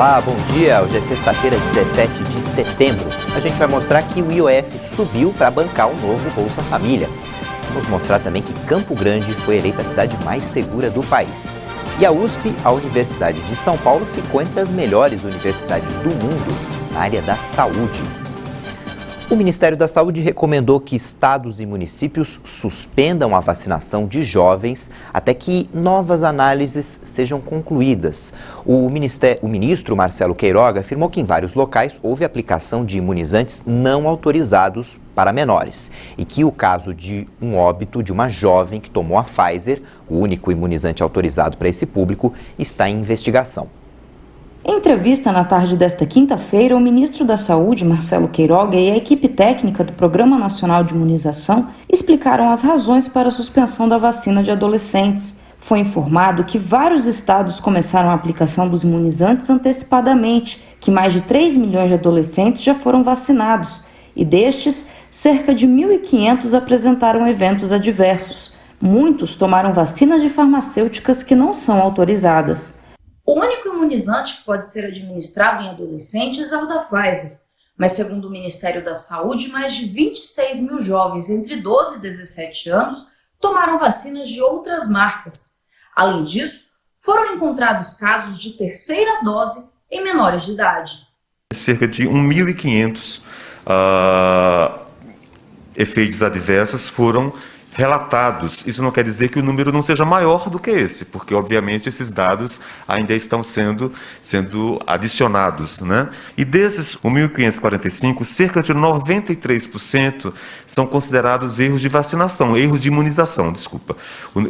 Olá, bom dia. Hoje é sexta-feira, 17 de setembro. A gente vai mostrar que o IOF subiu para bancar o novo Bolsa Família. Vamos mostrar também que Campo Grande foi eleita a cidade mais segura do país. E a USP, a Universidade de São Paulo, ficou entre as melhores universidades do mundo na área da saúde. O Ministério da Saúde recomendou que estados e municípios suspendam a vacinação de jovens até que novas análises sejam concluídas. O ministro Marcelo Queiroga afirmou que em vários locais houve aplicação de imunizantes não autorizados para menores e que o caso de um óbito de uma jovem que tomou a Pfizer, o único imunizante autorizado para esse público, está em investigação. Em entrevista na tarde desta quinta-feira, o ministro da Saúde, Marcelo Queiroga, e a equipe técnica do Programa Nacional de Imunização explicaram as razões para a suspensão da vacina de adolescentes. Foi informado que vários estados começaram a aplicação dos imunizantes antecipadamente, que mais de 3 milhões de adolescentes já foram vacinados, e destes, cerca de 1.500 apresentaram eventos adversos. Muitos tomaram vacinas de farmacêuticas que não são autorizadas. O único imunizante que pode ser administrado em adolescentes é o da Pfizer, mas segundo o Ministério da Saúde, mais de 26 mil jovens entre 12 e 17 anos tomaram vacinas de outras marcas. Além disso, foram encontrados casos de terceira dose em menores de idade. Cerca de 1.500 efeitos adversos foram relatados. Isso não quer dizer que o número não seja maior do que esse, porque obviamente esses dados ainda estão sendo adicionados, né? E desses 1.545, cerca de 93% são considerados erros de vacinação, erros de imunização,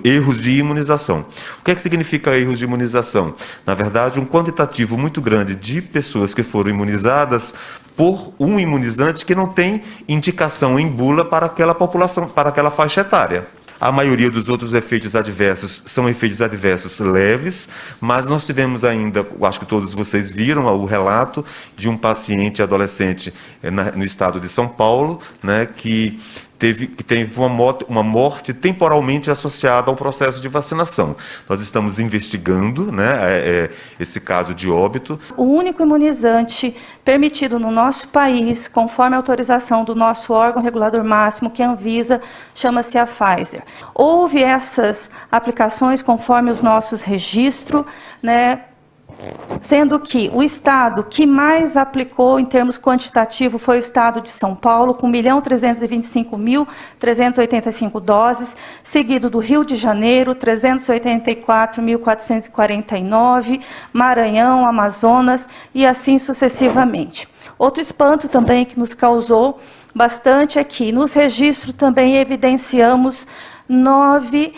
erros de imunização. O que é que significa erros de imunização? Na verdade, um quantitativo muito grande de pessoas que foram imunizadas por um imunizante que não tem indicação em bula para aquela população, para aquela faixa etária. A maioria dos outros efeitos adversos são efeitos adversos leves, mas nós tivemos ainda, acho que todos vocês viram o relato de um paciente adolescente no estado de São Paulo, né, que teve uma morte temporalmente associada ao processo de vacinação. Nós estamos investigando, né, esse caso de óbito. O único imunizante permitido no nosso país, conforme a autorização do nosso órgão regulador máximo, que é a Anvisa, chama-se a Pfizer. Houve essas aplicações conforme os nossos registros, né, sendo que o estado que mais aplicou em termos quantitativos foi o estado de São Paulo, com 1.325.385 doses, seguido do Rio de Janeiro, 384.449, Maranhão, Amazonas e assim sucessivamente. Outro espanto também que nos causou bastante é que nos registros também evidenciamos 9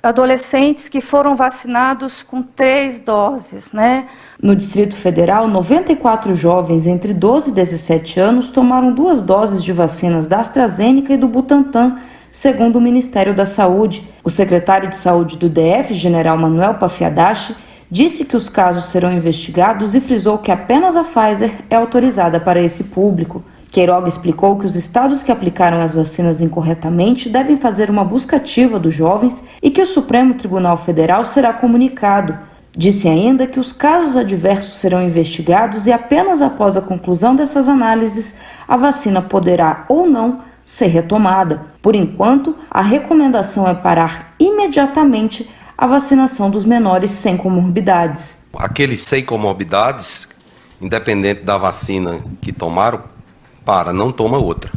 adolescentes que foram vacinados com 3 doses, né? No Distrito Federal, 94 jovens entre 12 e 17 anos tomaram 2 doses de vacinas da AstraZeneca e do Butantan, segundo o Ministério da Saúde. O secretário de Saúde do DF, general Manuel Pafiadachi, disse que os casos serão investigados e frisou que apenas a Pfizer é autorizada para esse público. Queiroga explicou que os estados que aplicaram as vacinas incorretamente devem fazer uma busca ativa dos jovens e que o Supremo Tribunal Federal será comunicado. Disse ainda que os casos adversos serão investigados e apenas após a conclusão dessas análises, a vacina poderá ou não ser retomada. Por enquanto, a recomendação é parar imediatamente a vacinação dos menores sem comorbidades. Aqueles sem comorbidades, independente da vacina que tomaram, não toma outra,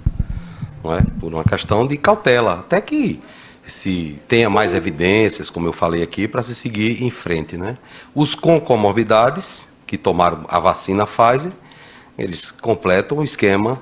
não é? Por uma questão de cautela, até que se tenha mais evidências, como eu falei aqui, para se seguir em frente, né? Os com comorbidades, que tomaram a vacina Pfizer, eles completam o esquema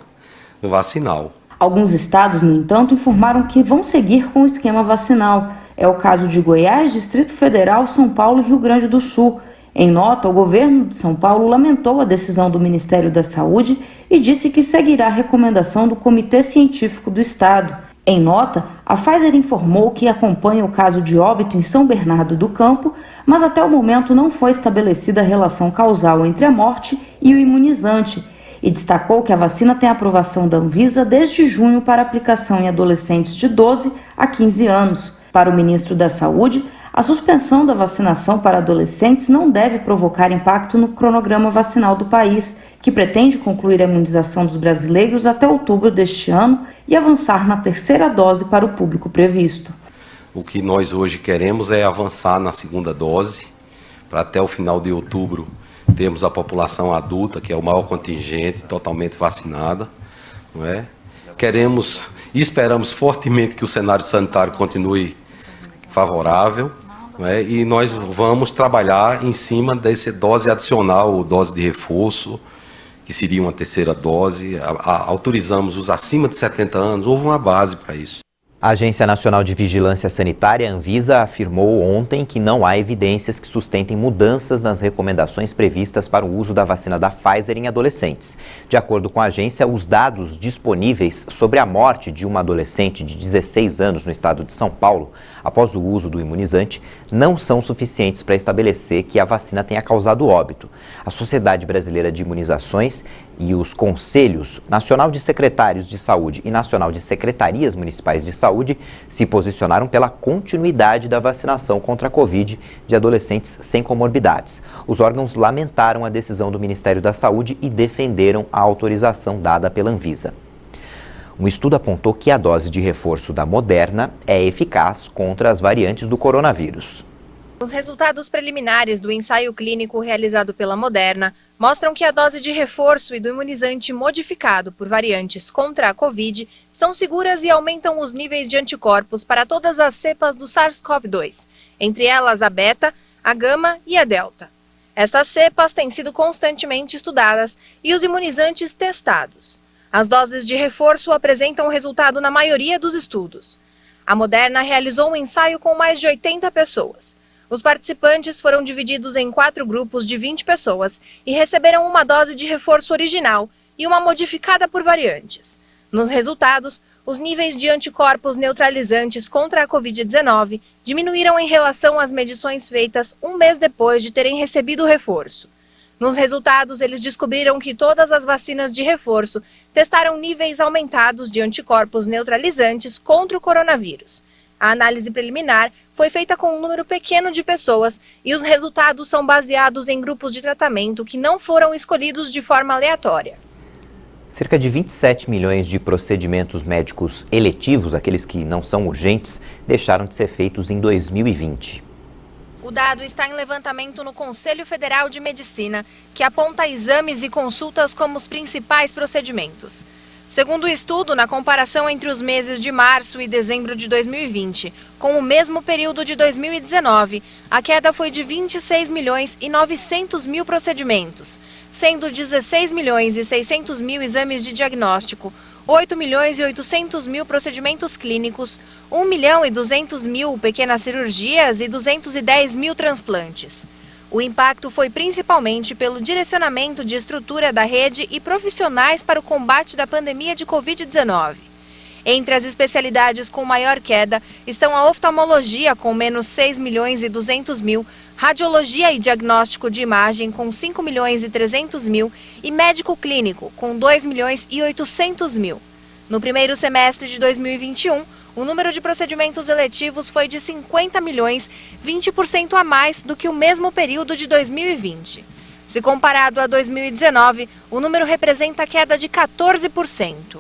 vacinal. Alguns estados, no entanto, informaram que vão seguir com o esquema vacinal. É o caso de Goiás, Distrito Federal, São Paulo e Rio Grande do Sul. Em nota, o governo de São Paulo lamentou a decisão do Ministério da Saúde e disse que seguirá a recomendação do Comitê Científico do Estado. Em nota, a Pfizer informou que acompanha o caso de óbito em São Bernardo do Campo, mas até o momento não foi estabelecida a relação causal entre a morte e o imunizante, e destacou que a vacina tem aprovação da Anvisa desde junho para aplicação em adolescentes de 12 a 15 anos. Para o ministro da Saúde, a suspensão da vacinação para adolescentes não deve provocar impacto no cronograma vacinal do país, que pretende concluir a imunização dos brasileiros até outubro deste ano e avançar na terceira dose para o público previsto. O que nós hoje queremos é avançar na segunda dose, para até o final de outubro termos a população adulta, que é o maior contingente, totalmente vacinada, não é? Queremos e esperamos fortemente que o cenário sanitário continue favorável, não é? E nós vamos trabalhar em cima dessa dose adicional, ou dose de reforço, que seria uma terceira dose. Autorizamos os acima de 70 anos, houve uma base para isso. A Agência Nacional de Vigilância Sanitária, Anvisa, afirmou ontem que não há evidências que sustentem mudanças nas recomendações previstas para o uso da vacina da Pfizer em adolescentes. De acordo com a agência, os dados disponíveis sobre a morte de uma adolescente de 16 anos no estado de São Paulo, após o uso do imunizante, não são suficientes para estabelecer que a vacina tenha causado óbito. A Sociedade Brasileira de Imunizações e os Conselhos Nacional de Secretários de Saúde e Nacional de Secretarias Municipais de Saúde se posicionaram pela continuidade da vacinação contra a Covid de adolescentes sem comorbidades. Os órgãos lamentaram a decisão do Ministério da Saúde e defenderam a autorização dada pela Anvisa. Um estudo apontou que a dose de reforço da Moderna é eficaz contra as variantes do coronavírus. Os resultados preliminares do ensaio clínico realizado pela Moderna mostram que a dose de reforço e do imunizante modificado por variantes contra a Covid são seguras e aumentam os níveis de anticorpos para todas as cepas do SARS-CoV-2, entre elas a beta, a gama e a delta. Essas cepas têm sido constantemente estudadas e os imunizantes testados. As doses de reforço apresentam resultado na maioria dos estudos. A Moderna realizou um ensaio com mais de 80 pessoas. Os participantes foram divididos em 4 grupos de 20 pessoas e receberam uma dose de reforço original e uma modificada por variantes. Nos resultados, os níveis de anticorpos neutralizantes contra a Covid-19 diminuíram em relação às medições feitas um mês depois de terem recebido o reforço. Nos resultados, eles descobriram que todas as vacinas de reforço testaram níveis aumentados de anticorpos neutralizantes contra o coronavírus. A análise preliminar foi feita com um número pequeno de pessoas e os resultados são baseados em grupos de tratamento que não foram escolhidos de forma aleatória. Cerca de 27 milhões de procedimentos médicos eletivos, aqueles que não são urgentes, deixaram de ser feitos em 2020. O dado está em levantamento no Conselho Federal de Medicina, que aponta exames e consultas como os principais procedimentos. Segundo o estudo, na comparação entre os meses de março e dezembro de 2020, com o mesmo período de 2019, a queda foi de 26 milhões e 900 mil procedimentos, sendo 16 milhões e 600 mil exames de diagnóstico, 8 milhões e 800 mil procedimentos clínicos, 1 milhão e 200 mil pequenas cirurgias e 210 mil transplantes. O impacto foi principalmente pelo direcionamento de estrutura da rede e profissionais para o combate da pandemia de Covid-19. Entre as especialidades com maior queda estão a oftalmologia, com menos 6 milhões e 200 mil, radiologia e diagnóstico de imagem, com 5 milhões e 300 mil, e médico clínico, com 2 milhões e 800 mil. No primeiro semestre de 2021, o número de procedimentos eletivos foi de 50 milhões, 20% a mais do que o mesmo período de 2020. Se comparado a 2019, o número representa queda de 14%.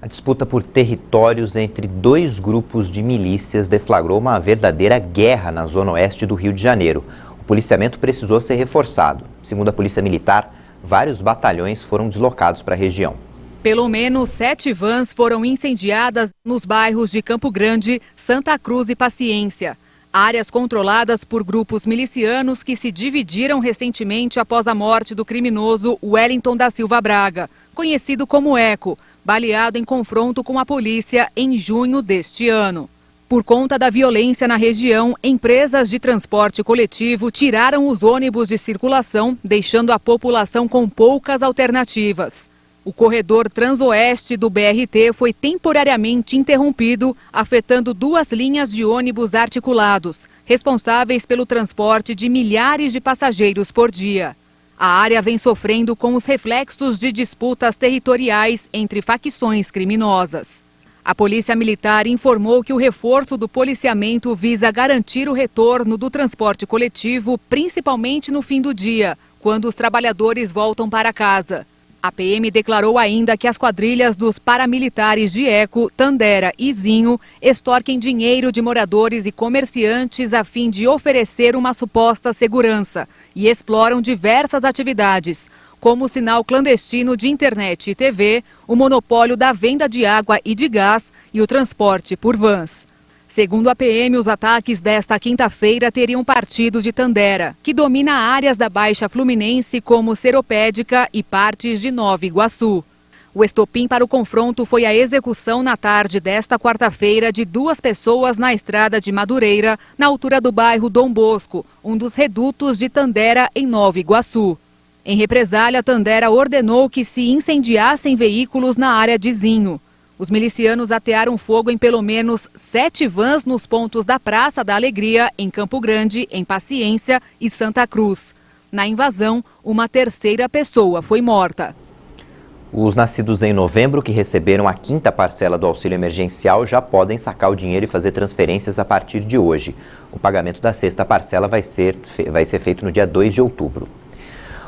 A disputa por territórios entre 2 grupos de milícias deflagrou uma verdadeira guerra na zona oeste do Rio de Janeiro. O policiamento precisou ser reforçado. Segundo a Polícia Militar, vários batalhões foram deslocados para a região. Pelo menos 7 vans foram incendiadas nos bairros de Campo Grande, Santa Cruz e Paciência. Áreas controladas por grupos milicianos que se dividiram recentemente após a morte do criminoso Wellington da Silva Braga, conhecido como Eco, baleado em confronto com a polícia em junho deste ano. Por conta da violência na região, empresas de transporte coletivo tiraram os ônibus de circulação, deixando a população com poucas alternativas. O corredor transoeste do BRT foi temporariamente interrompido, afetando 2 linhas de ônibus articulados, responsáveis pelo transporte de milhares de passageiros por dia. A área vem sofrendo com os reflexos de disputas territoriais entre facções criminosas. A Polícia Militar informou que o reforço do policiamento visa garantir o retorno do transporte coletivo, principalmente no fim do dia, quando os trabalhadores voltam para casa. A PM declarou ainda que as quadrilhas dos paramilitares de Eco, Tandera e Zinho extorquem dinheiro de moradores e comerciantes a fim de oferecer uma suposta segurança e exploram diversas atividades, como o sinal clandestino de internet e TV, o monopólio da venda de água e de gás e o transporte por vans. Segundo a PM, os ataques desta quinta-feira teriam partido de Tandera, que domina áreas da Baixa Fluminense como Seropédica e partes de Nova Iguaçu. O estopim para o confronto foi a execução na tarde desta quarta-feira de 2 pessoas na estrada de Madureira, na altura do bairro Dom Bosco, um dos redutos de Tandera em Nova Iguaçu. Em represália, Tandera ordenou que se incendiassem veículos na área de Zinho. Os milicianos atearam fogo em pelo menos 7 vans nos pontos da Praça da Alegria, em Campo Grande, em Paciência e Santa Cruz. Na invasão, uma terceira pessoa foi morta. Os nascidos em novembro que receberam a 5ª parcela do auxílio emergencial já podem sacar o dinheiro e fazer transferências a partir de hoje. O pagamento da 6ª parcela vai ser feito no dia 2 de outubro.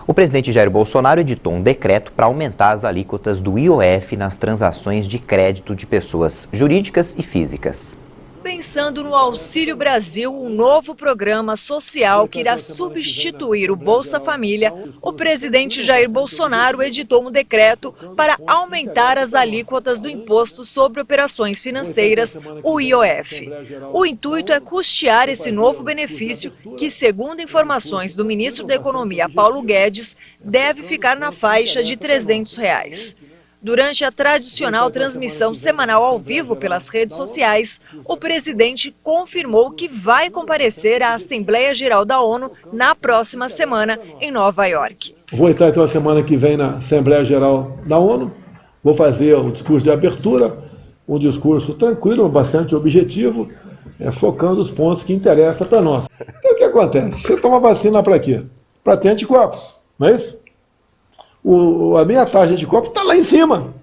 O presidente Jair Bolsonaro editou um decreto para aumentar as alíquotas do IOF nas transações de crédito de pessoas jurídicas e físicas. Pensando no Auxílio Brasil, um novo programa social que irá substituir o Bolsa Família, o presidente Jair Bolsonaro editou um decreto para aumentar as alíquotas do Imposto sobre Operações Financeiras, o IOF. O intuito é custear esse novo benefício que, segundo informações do ministro da Economia, Paulo Guedes, deve ficar na faixa de R$ 300. Durante a tradicional transmissão semanal ao vivo pelas redes sociais, o presidente confirmou que vai comparecer à Assembleia Geral da ONU na próxima semana, em Nova York. Vou estar então a semana que vem na Assembleia Geral da ONU, vou fazer o discurso de abertura, um discurso tranquilo, bastante objetivo, focando os pontos que interessam para nós. E o que acontece? Você toma vacina para quê? Para ter anticorpos, não é isso? A minha taxa de anticorpos está lá em cima.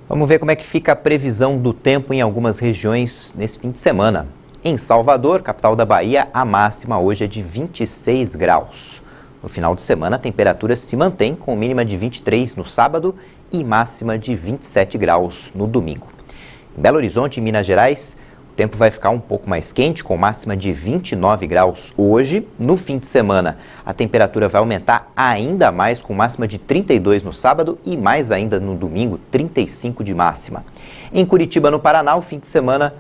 Vamos ver como é que fica a previsão do tempo em algumas regiões nesse fim de semana. Em Salvador, capital da Bahia, a máxima hoje é de 26 graus. No final de semana, a temperatura se mantém com mínima de 23 no sábado e máxima de 27 graus no domingo. Em Belo Horizonte, em Minas Gerais, o tempo vai ficar um pouco mais quente, com máxima de 29 graus hoje. No fim de semana, a temperatura vai aumentar ainda mais, com máxima de 32 no sábado e mais ainda no domingo, 35 de máxima. Em Curitiba, no Paraná, no fim de semana,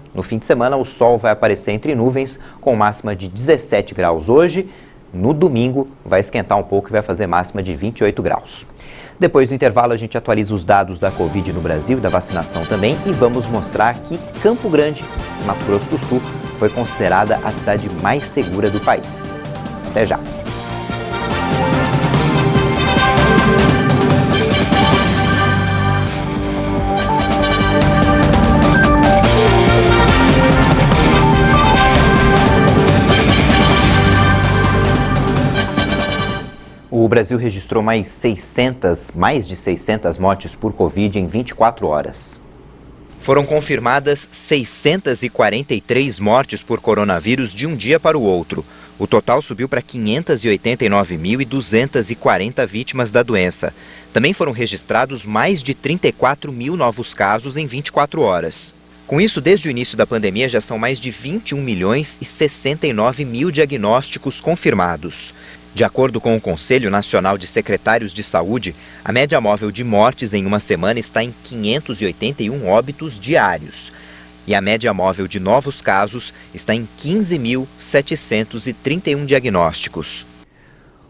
o sol vai aparecer entre nuvens, com máxima de 17 graus hoje. No domingo, vai esquentar um pouco e vai fazer máxima de 28 graus. Depois do intervalo, a gente atualiza os dados da Covid no Brasil e da vacinação também e vamos mostrar que Campo Grande, Mato Grosso do Sul, foi considerada a cidade mais segura do país. Até já! O Brasil registrou mais de 600 mortes por Covid em 24 horas. Foram confirmadas 643 mortes por coronavírus de um dia para o outro. O total subiu para 589.240 vítimas da doença. Também foram registrados mais de 34 mil novos casos em 24 horas. Com isso, desde o início da pandemia, já são mais de 21 milhões e 69 mil diagnósticos confirmados. De acordo com o Conselho Nacional de Secretários de Saúde, a média móvel de mortes em uma semana está em 581 óbitos diários. E a média móvel de novos casos está em 15.731 diagnósticos.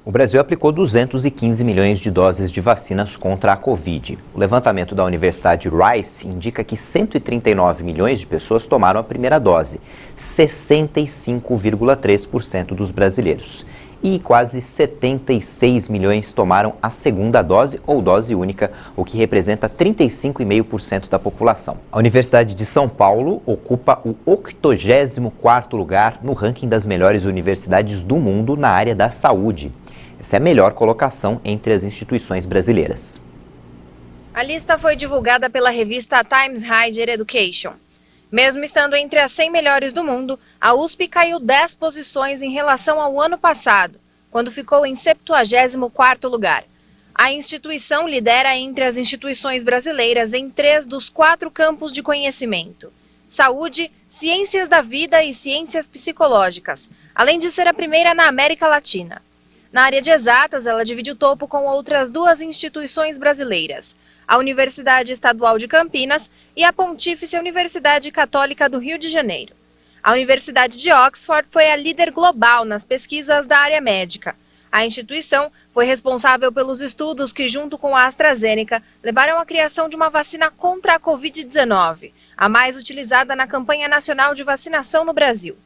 O Brasil aplicou 215 milhões de doses de vacinas contra a Covid. O levantamento da Universidade Rice indica que 139 milhões de pessoas tomaram a primeira dose, 65,3% dos brasileiros. E quase 76 milhões tomaram a segunda dose ou dose única, o que representa 35,5% da população. A Universidade de São Paulo ocupa o 84º lugar no ranking das melhores universidades do mundo na área da saúde. Essa é a melhor colocação entre as instituições brasileiras. A lista foi divulgada pela revista Times Higher Education. Mesmo estando entre as 100 melhores do mundo, a USP caiu 10 posições em relação ao ano passado, quando ficou em 74º lugar. A instituição lidera entre as instituições brasileiras em 3 dos 4 campos de conhecimento: saúde, ciências da vida e ciências psicológicas, além de ser a primeira na América Latina. Na área de exatas, ela divide o topo com outras 2 instituições brasileiras: a Universidade Estadual de Campinas e a Pontífice Universidade Católica do Rio de Janeiro. A Universidade de Oxford foi a líder global nas pesquisas da área médica. A instituição foi responsável pelos estudos que, junto com a AstraZeneca, levaram à criação de uma vacina contra a Covid-19, a mais utilizada na campanha nacional de vacinação no Brasil.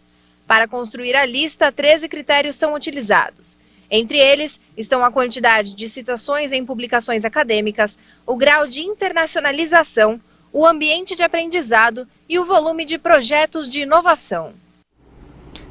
Para construir a lista, 13 critérios são utilizados. Entre eles estão a quantidade de citações em publicações acadêmicas, o grau de internacionalização, o ambiente de aprendizado e o volume de projetos de inovação.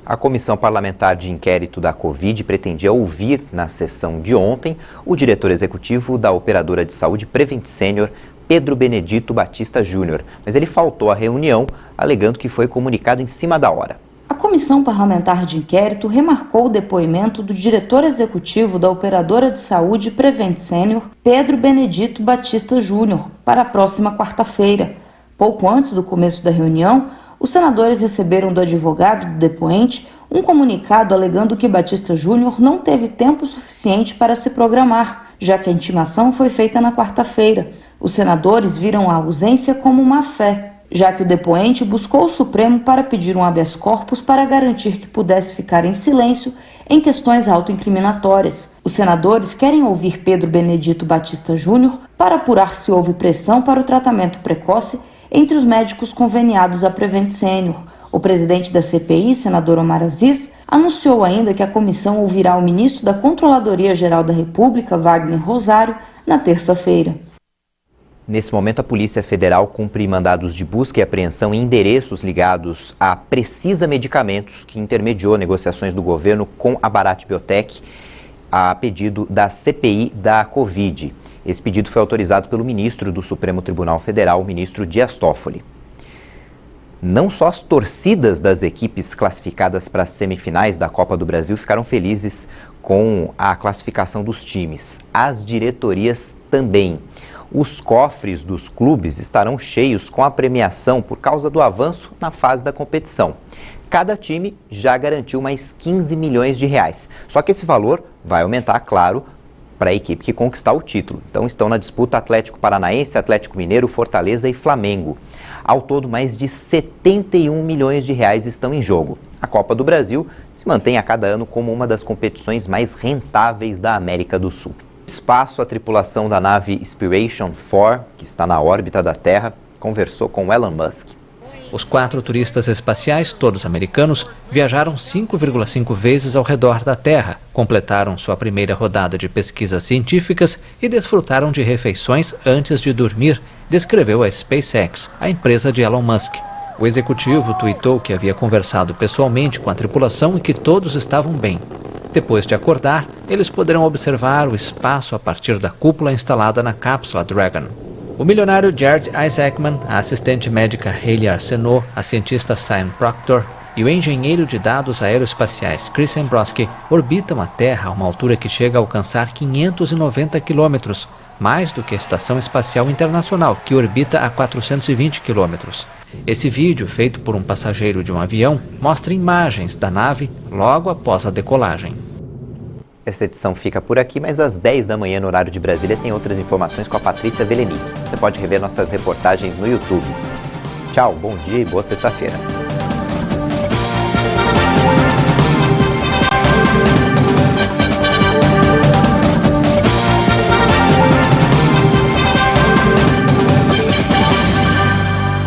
A Comissão Parlamentar de Inquérito da Covid pretendia ouvir na sessão de ontem o diretor executivo da Operadora de Saúde Prevent Senior, Pedro Benedito Batista Júnior, mas ele faltou à reunião, alegando que foi comunicado em cima da hora. A Comissão Parlamentar de Inquérito remarcou o depoimento do diretor executivo da Operadora de Saúde Prevent Senior, Pedro Benedito Batista Júnior, para a próxima quarta-feira. Pouco antes do começo da reunião, os senadores receberam do advogado do depoente um comunicado alegando que Batista Júnior não teve tempo suficiente para se programar, já que a intimação foi feita na quarta-feira. Os senadores viram a ausência como má-fé, já que o depoente buscou o Supremo para pedir um habeas corpus para garantir que pudesse ficar em silêncio em questões autoincriminatórias. Os senadores querem ouvir Pedro Benedito Batista Júnior para apurar se houve pressão para o tratamento precoce entre os médicos conveniados à Prevent Senior. O presidente da CPI, senador Omar Aziz, anunciou ainda que a comissão ouvirá o ministro da Controladoria Geral da República, Wagner Rosário, na terça-feira. Nesse momento, a Polícia Federal cumpre mandados de busca e apreensão em endereços ligados à Precisa Medicamentos, que intermediou negociações do governo com a Bharat Biotech a pedido da CPI da Covid. Esse pedido foi autorizado pelo ministro do Supremo Tribunal Federal, o ministro Dias Toffoli. Não só as torcidas das equipes classificadas para as semifinais da Copa do Brasil ficaram felizes com a classificação dos times, as diretorias também. Os cofres dos clubes estarão cheios com a premiação por causa do avanço na fase da competição. Cada time já garantiu mais 15 milhões de reais. Só que esse valor vai aumentar, claro, para a equipe que conquistar o título. Então estão na disputa Atlético Paranaense, Atlético Mineiro, Fortaleza e Flamengo. Ao todo, mais de 71 milhões de reais estão em jogo. A Copa do Brasil se mantém a cada ano como uma das competições mais rentáveis da América do Sul. Espaço, a tripulação da nave Inspiration 4, que está na órbita da Terra, conversou com Elon Musk. Os 4 turistas espaciais, todos americanos, viajaram 5,5 vezes ao redor da Terra, completaram sua primeira rodada de pesquisas científicas e desfrutaram de refeições antes de dormir, descreveu a SpaceX, a empresa de Elon Musk. O executivo tuitou que havia conversado pessoalmente com a tripulação e que todos estavam bem. Depois de acordar, eles poderão observar o espaço a partir da cúpula instalada na cápsula Dragon. O milionário Jared Isaacman, a assistente médica Hayley Arsenault, a cientista Sian Proctor e o engenheiro de dados aeroespaciais Chris Ambrosky orbitam a Terra a uma altura que chega a alcançar 590 quilômetros, mais do que a Estação Espacial Internacional, que orbita a 420 quilômetros. Esse vídeo, feito por um passageiro de um avião, mostra imagens da nave logo após a decolagem. Essa edição fica por aqui, mas às 10 da manhã no horário de Brasília tem outras informações com a Patrícia Velenic. Você pode rever nossas reportagens no YouTube. Tchau, bom dia e boa sexta-feira.